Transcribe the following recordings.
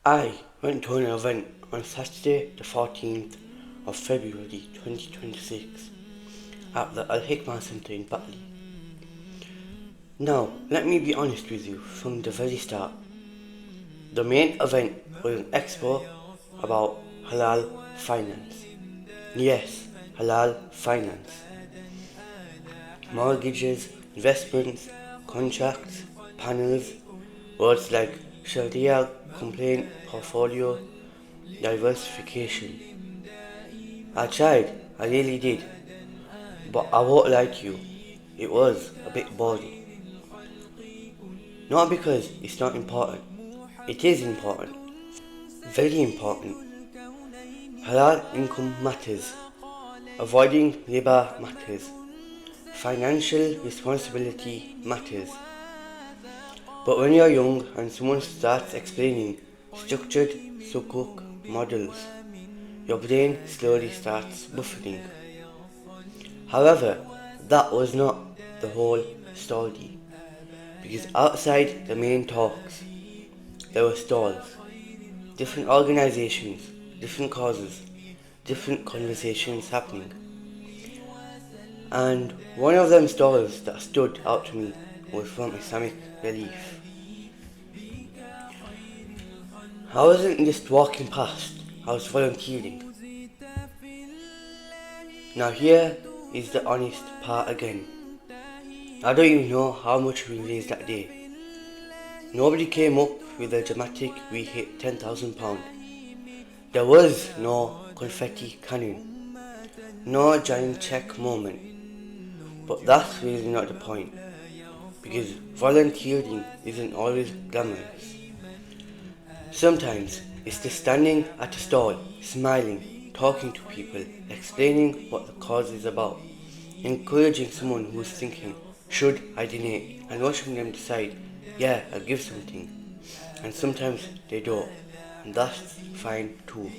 I went to an event on Saturday the 14th of February 2026 at the Hikmah Centre in Batley. Now, let me be honest with you from the very start. The main event was an expo about Halal Finance. Yes, Halal Finance. Mortgages, investments, contracts, panels, words like Sharia, complaint, portfolio, diversification. I tried, I really did, but I won't lie to you, it was a bit boring. Not because it's not important, it is important, very important. Halal income matters, avoiding riba matters, financial responsibility matters. But when you're young and someone starts explaining structured sukuk models, your brain slowly starts buffering. However, that was not the whole story, because outside the main talks, there were stalls, different organizations, different causes, different conversations happening. And one of them stalls that stood out to me was from Islamic Relief. I wasn't just walking past, I was volunteering. Now here is the honest part again. I don't even know how much we raised that day. Nobody came up with a dramatic we hit £10,000. There was no confetti cannon, no giant check moment. But that's really not the point, because volunteering isn't always glamorous. Sometimes it's just standing at a stall, smiling, talking to people, explaining what the cause is about, encouraging someone who's thinking, should I donate, and watching them decide, yeah, I'll give something. And sometimes they don't, and that's fine too.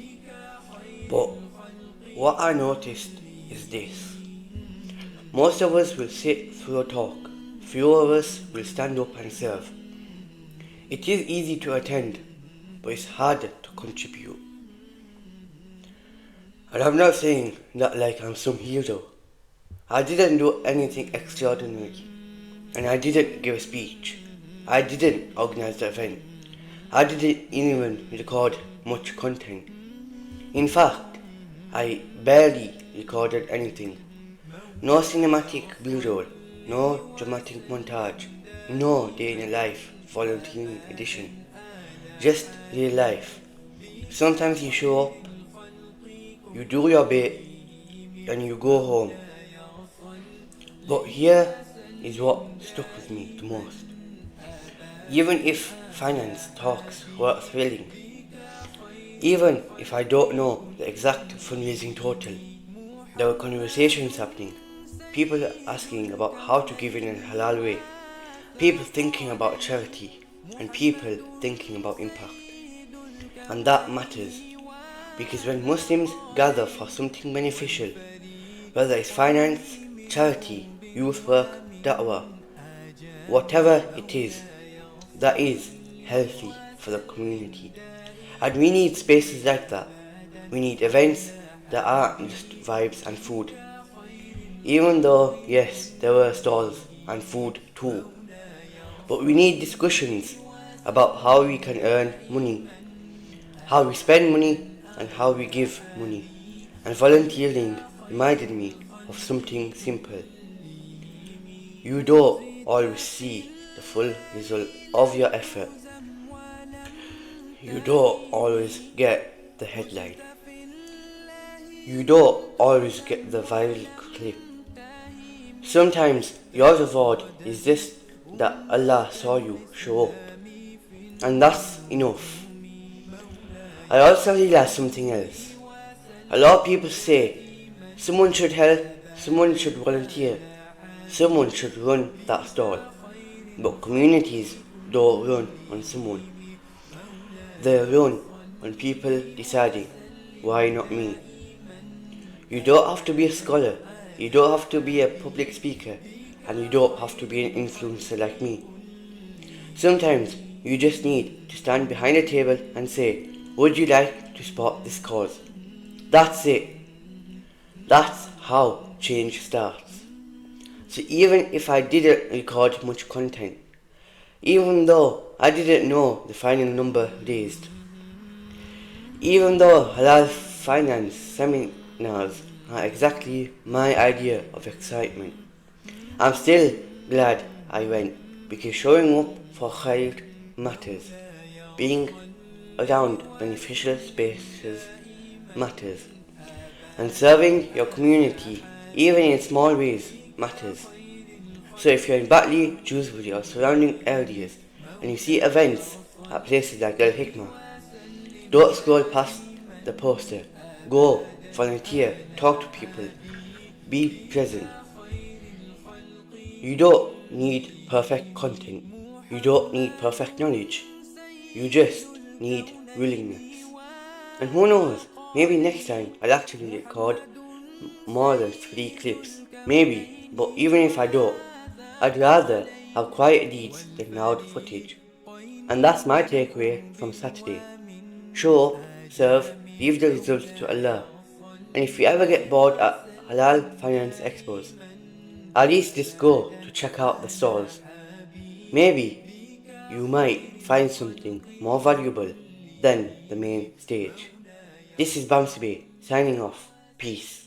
But what I noticed is this. Most of us will sit through a talk, few of us will stand up and serve. It is easy to attend, but it's harder to contribute. And I'm not saying that like I'm some hero. I didn't do anything extraordinary, and I didn't give a speech. I didn't organize the event. I didn't even record much content. In fact, I barely recorded anything. No cinematic B-roll, no dramatic montage, no day in a life volunteering edition. Just real life. Sometimes you show up, you do your bit, and you go home. But here is what stuck with me the most. Even if finance talks were thrilling, even if I don't know the exact fundraising total, there were conversations happening, people asking about how to give in a halal way, people thinking about charity, and people thinking about impact. And that matters, because when Muslims gather for something beneficial, whether it's finance, charity, youth work, da'wah, whatever it is, that is healthy for the community. And we need spaces like that. We need events that aren't just vibes and food. Even though, yes, there were stalls and food too. But we need discussions about how we can earn money, how we spend money, and how we give money. And volunteering reminded me of something simple. You don't always see the full result of your effort. You don't always get the headline. You don't always get the viral clip. Sometimes your reward is just that Allah saw you show up. And that's enough. I also realized something else. A lot of people say someone should help, someone should volunteer, someone should run that stall. But communities don't run on someone. They run on people deciding, why not me? You don't have to be a scholar, you don't have to be a public speaker, and you don't have to be an influencer like me. Sometimes You just need to stand behind a table and say, would you like to support this cause? That's it. That's how change starts. So even if I didn't record much content, even though I didn't know the final number raised, even though Halal Finance seminars are exactly my idea of excitement, I'm still glad I went because showing up for khair matters. Being around beneficial spaces matters. And serving your community, even in small ways, matters. So if you're in Batley, Dewsbury or surrounding areas and you see events at places like Al Hikmah, don't scroll past the poster. Go, volunteer, talk to people, be present. You don't need perfect content. You don't need perfect knowledge. You just need willingness. And who knows, maybe next time I'll actually record more than 3 clips. Maybe, but even if I don't, I'd rather have quiet deeds than loud footage. And that's my takeaway from Saturday. Show up, serve, leave the results to Allah. And if you ever get bored at Halal Finance Expos, at least just go to check out the stalls. Maybe you might find something more valuable than the main stage. This is Bamsi signing off. Peace.